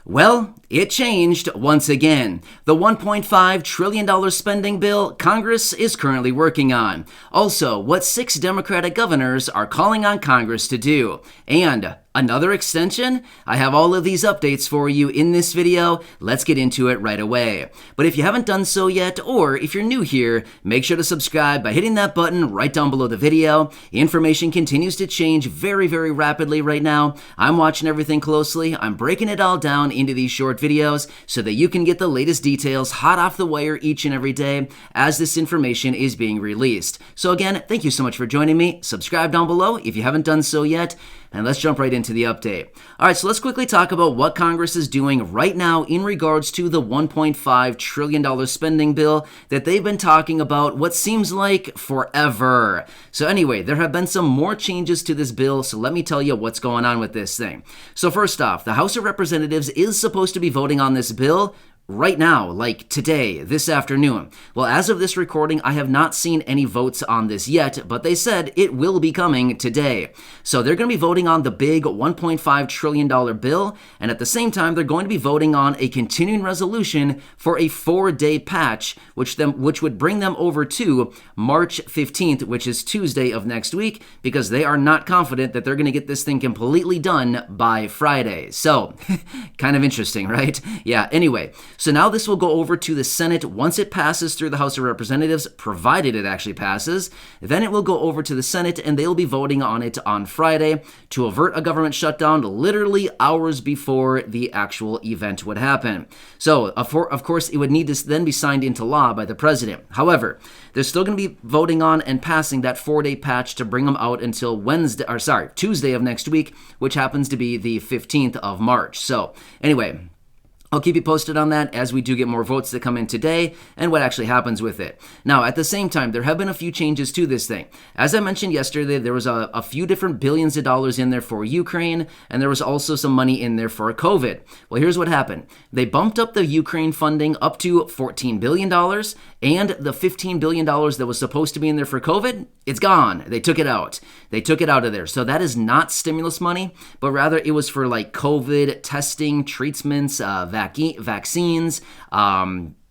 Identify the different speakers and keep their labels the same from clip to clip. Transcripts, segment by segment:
Speaker 1: Well, it changed once again. The $1.5 trillion spending bill Congress is currently working on. Also, what 6 Democratic governors are calling on Congress to do. And another extension? I have all of these updates for you in this video. Let's get into it right away. But if you haven't done so yet, or if you're new here, make sure to subscribe by hitting that button right down below the video. Information continues to change very, very rapidly right now. I'm watching everything closely. I'm breaking it all down into these short videos so that you can get the latest details hot off the wire each and every day as this information is being released. So again, thank you so much for joining me. Subscribe down below if you haven't done so yet. And let's jump right into the update. All right, so let's quickly talk about what Congress is doing right now in regards to the $1.5 trillion spending bill that they've been talking about what seems like forever. So anyway, there have been some more changes to this bill, so let me tell you what's going on with this thing. So first off, the House of Representatives is supposed to be voting on this bill right now, like today, this afternoon. Well, as of this recording, I have not seen any votes on this yet, but they said it will be coming today. So they're going to be voting on the big $1.5 trillion bill, and at the same time, they're going to be voting on a continuing resolution for a 4-day patch, which would bring them over to March 15th, which is Tuesday of next week, because they are not confident that they're going to get this thing completely done by Friday. So, kind of interesting, right? Yeah, anyway. So now this will go over to the Senate once it passes through the House of Representatives, provided it actually passes. Then it will go over to the Senate, and they'll be voting on it on Friday to avert a government shutdown literally hours before the actual event would happen. So, of course, it would need to then be signed into law by the president. However, they're still going to be voting on and passing that 4-day patch to bring them out until Tuesday of next week, which happens to be the 15th of March. So, anyway, I'll keep you posted on that as we do get more votes that come in today and what actually happens with it. Now, at the same time, there have been a few changes to this thing. As I mentioned yesterday, there was a few different billions of dollars in there for Ukraine, and there was also some money in there for COVID. Well, here's what happened. They bumped up the Ukraine funding up to $14 billion, and the $15 billion that was supposed to be in there for COVID, it's gone. They took it out. They took it out of there. So that is not stimulus money, but rather it was for like COVID testing, treatments, vaccines,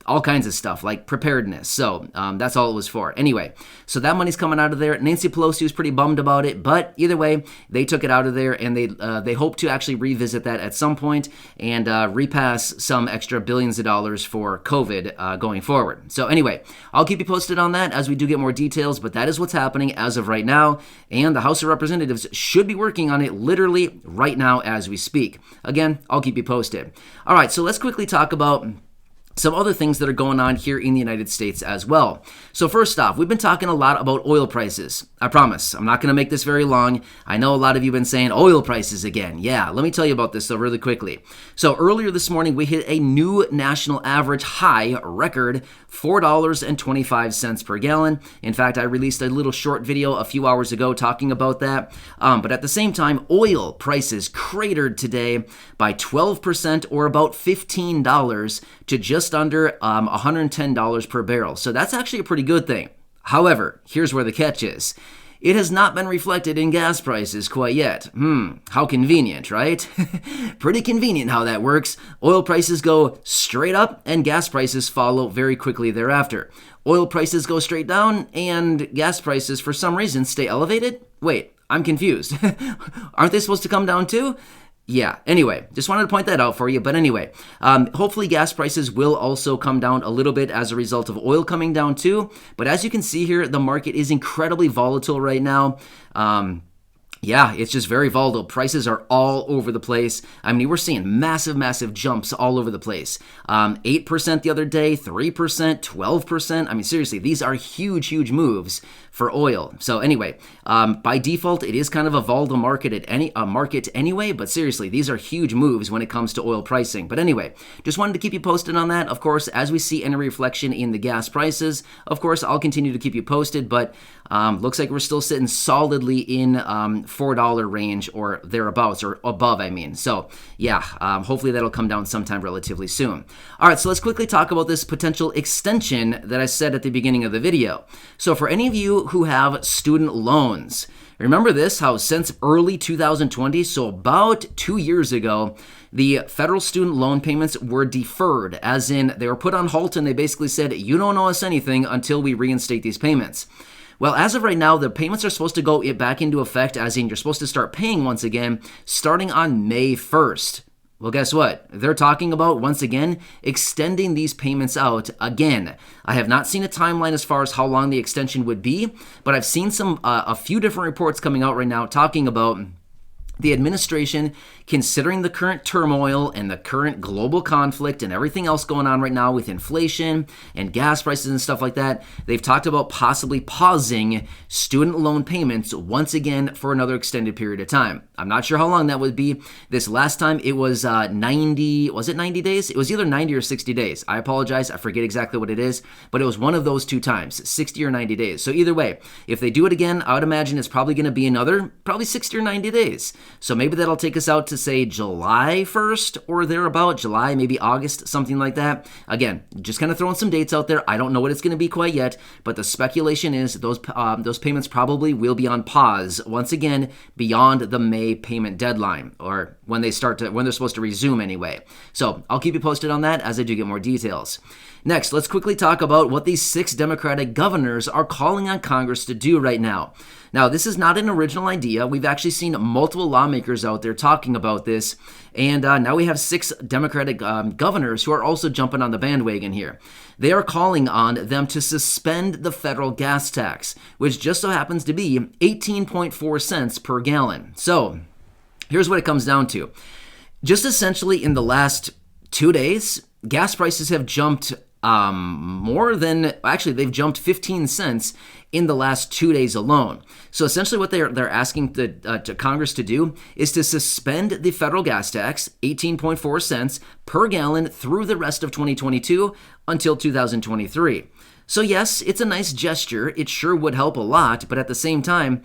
Speaker 1: all kinds of stuff like preparedness. So that's all it was for. Anyway, so that money's coming out of there. Nancy Pelosi was pretty bummed about it, but either way, they took it out of there, and they hope to actually revisit that at some point and repass some extra billions of dollars for COVID going forward. So anyway, I'll keep you posted on that as we do get more details, but that is what's happening as of right now, and the House of Representatives should be working on it literally right now as we speak. Again, I'll keep you posted. All right, so let's quickly talk about some other things that are going on here in the United States as well. So first off, we've been talking a lot about oil prices. I promise, I'm not going to make this very long. I know a lot of you have been saying oil prices again. Yeah, let me tell you about this though really quickly. So earlier this morning, we hit a new national average high record, $4.25 per gallon. In fact, I released a little short video a few hours ago talking about that. But at the same time, oil prices cratered today by 12% or about $15 to just under $110 per barrel. So that's actually a pretty good thing. However, here's where the catch is. It has not been reflected in gas prices quite yet. How convenient, right? Pretty convenient how that works. Oil prices go straight up and gas prices follow very quickly thereafter. Oil prices go straight down and gas prices for some reason stay elevated? Wait, I'm confused. Aren't they supposed to come down too? Yeah, anyway, just wanted to point that out for you. But anyway, hopefully gas prices will also come down a little bit as a result of oil coming down too. But as you can see here, the market is incredibly volatile right now. Yeah, it's just very volatile. Prices are all over the place. I mean, we're seeing massive jumps all over the place. 8% the other day, 3%, 12%. I mean, seriously, these are huge moves for oil. So anyway, by default, it is kind of a volatile market anyway, but seriously, these are huge moves when it comes to oil pricing. But anyway, just wanted to keep you posted on that. Of course, as we see any reflection in the gas prices, of course, I'll continue to keep you posted, but looks like we're still sitting solidly in $4 range or thereabouts, or above, I mean. So yeah, hopefully that'll come down sometime relatively soon. All right, so let's quickly talk about this potential extension that I said at the beginning of the video. So for any of you who have student loans, remember this, how since early 2020, so about 2 years ago, the federal student loan payments were deferred, as in they were put on halt and they basically said, you don't owe us anything until we reinstate these payments. Well, as of right now, the payments are supposed to go back into effect, as in you're supposed to start paying once again, starting on May 1st. Well, guess what? They're talking about, once again, extending these payments out again. I have not seen a timeline as far as how long the extension would be, but I've seen a few different reports coming out right now talking about the administration, considering the current turmoil and the current global conflict and everything else going on right now with inflation and gas prices and stuff like that, they've talked about possibly pausing student loan payments once again for another extended period of time. I'm not sure how long that would be. This last time it was 90, was it 90 days? It was either 90 or 60 days. I apologize, I forget exactly what it is, but it was one of those two times, 60 or 90 days. So either way, if they do it again, I would imagine it's probably going to be another, probably 60 or 90 days. So maybe that'll take us out to, say, July 1st or thereabout, July, maybe August, something like that. Again, just kind of throwing some dates out there. I don't know what it's going to be quite yet, but the speculation is those payments probably will be on pause once again beyond the May payment deadline, or when they're supposed to resume anyway. So I'll keep you posted on that as I do get more details. Next, let's quickly talk about what these 6 Democratic governors are calling on Congress to do right now. Now, this is not an original idea. We've actually seen multiple lawmakers out there talking about this, and now we have 6 Democratic governors who are also jumping on the bandwagon here. They are calling on them to suspend the federal gas tax, which just so happens to be 18.4 cents per gallon. So, here's what it comes down to. Just essentially in the last 2 days, gas prices have jumped they've jumped 15 cents in the last 2 days alone. So essentially what they're asking to Congress to do is to suspend the federal gas tax, 18.4 cents per gallon through the rest of 2022 until 2023. So yes, it's a nice gesture. It sure would help a lot, but at the same time,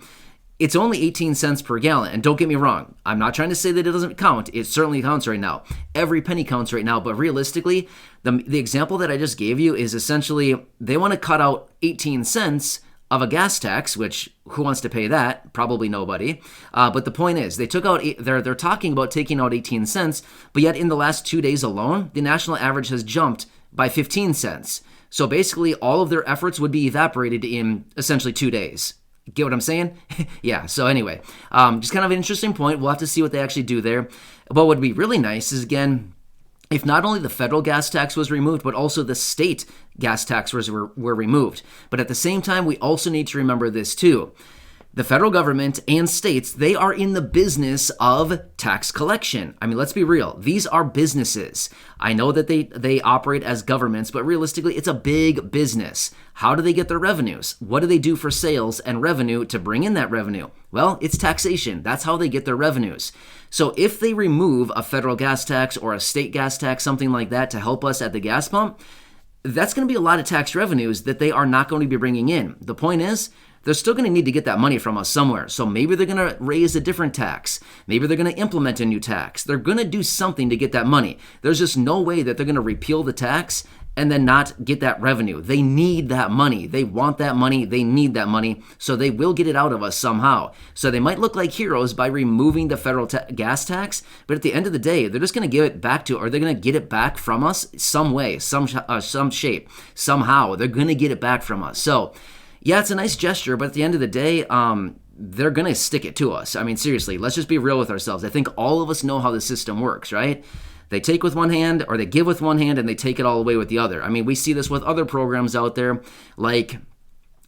Speaker 1: it's only 18 cents per gallon. And don't get me wrong, I'm not trying to say that it doesn't count. It certainly counts right now. Every penny counts right now. But realistically, the example that I just gave you is essentially they want to cut out 18 cents of a gas tax, which who wants to pay that? Probably nobody. But the point is, they're talking about taking out 18 cents, but yet in the last 2 days alone, the national average has jumped by 15 cents. So basically, all of their efforts would be evaporated in essentially 2 days. Get what I'm saying? Yeah, so anyway, just kind of an interesting point. We'll have to see what they actually do there. But what would be really nice is, again, if not only the federal gas tax was removed, but also the state gas tax were removed. But at the same time, we also need to remember this too. The federal government and states, they are in the business of tax collection. I mean, let's be real. These are businesses. I know that they operate as governments, but realistically, it's a big business. How do they get their revenues? What do they do for sales and revenue to bring in that revenue? Well, it's taxation. That's how they get their revenues. So if they remove a federal gas tax or a state gas tax, something like that, to help us at the gas pump, that's going to be a lot of tax revenues that they are not going to be bringing in. The point is, they're still going to need to get that money from us somewhere. So maybe they're going to raise a different tax. Maybe they're going to implement a new tax. They're going to do something to get that money. There's just no way that they're going to repeal the tax and then not get that revenue. They need that money. They want that money. They need that money. So they will get it out of us somehow. So they might look like heroes by removing the federal gas tax, but at the end of the day, they're just going to give it back to, or they're going to get it back from us some way, some shape, somehow. They're going to get it back from us. So yeah, it's a nice gesture, but at the end of the day, they're going to stick it to us. I mean, seriously, let's just be real with ourselves. I think all of us know how the system works, right? They take with one hand, or they give with one hand, and they take it all away with the other. I mean, we see this with other programs out there, like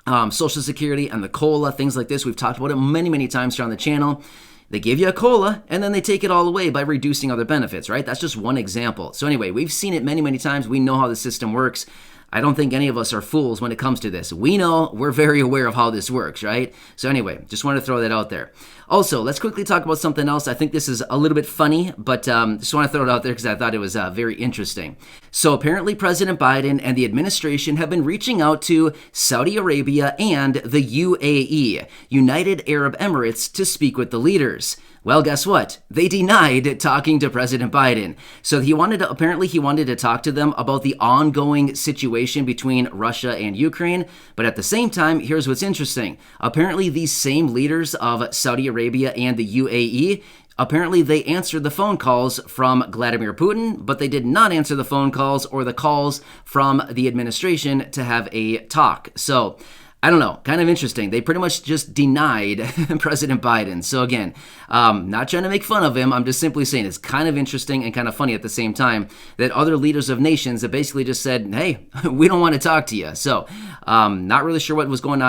Speaker 1: Social Security and the COLA, things like this. We've talked about it many, many times here on the channel. They give you a COLA, and then they take it all away by reducing other benefits, right? That's just one example. So anyway, we've seen it many, many times. We know how the system works. I don't think any of us are fools when it comes to this. We know, we're very aware of how this works, right? So anyway, just wanted to throw that out there. Also, let's quickly talk about something else. I think this is a little bit funny, but just want to throw it out there because I thought it was very interesting. So apparently President Biden and the administration have been reaching out to Saudi Arabia and the UAE, United Arab Emirates, to speak with the leaders. Well, guess what? They denied talking to President Biden. So he wanted to talk to them about the ongoing situation between Russia and Ukraine. But at the same time, here's what's interesting. Apparently, these same leaders of Saudi Arabia and the UAE Apparently, they answered the phone calls from Vladimir Putin, but they did not answer the phone calls or the calls from the administration to have a talk. So, I don't know, kind of interesting. They pretty much just denied President Biden. So again, not trying to make fun of him. I'm just simply saying it's kind of interesting and kind of funny at the same time that other leaders of nations have basically just said, hey, we don't want to talk to you. So not really sure what was going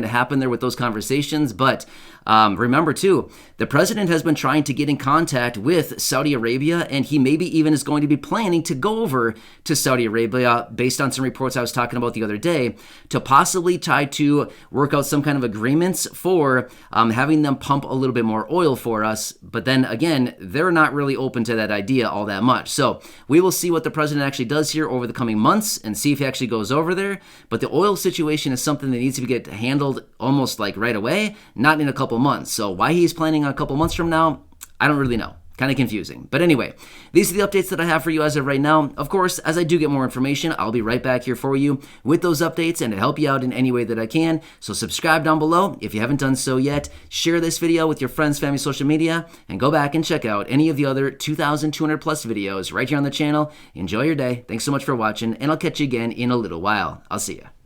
Speaker 1: to happen there with those conversations. But remember, too, the president has been trying to get in contact with Saudi Arabia, and he maybe even is going to be planning to go over to Saudi Arabia based on some reports I was talking about the other day to possibly try to work out some kind of agreements for having them pump a little bit more oil for us. But then again, they're not really open to that idea all that much. So we will see what the president actually does here over the coming months and see if he actually goes over there. But the oil situation is something that needs to get handled almost like right away, not in a couple months. So why he's planning on a couple months from now, I don't really know. Kind of confusing. But anyway, these are the updates that I have for you as of right now. Of course, as I do get more information, I'll be right back here for you with those updates and to help you out in any way that I can. So subscribe down below if you haven't done so yet. Share this video with your friends, family, social media, and go back and check out any of the other 2,200 plus videos right here on the channel. Enjoy your day. Thanks so much for watching, and I'll catch you again in a little while. I'll see you.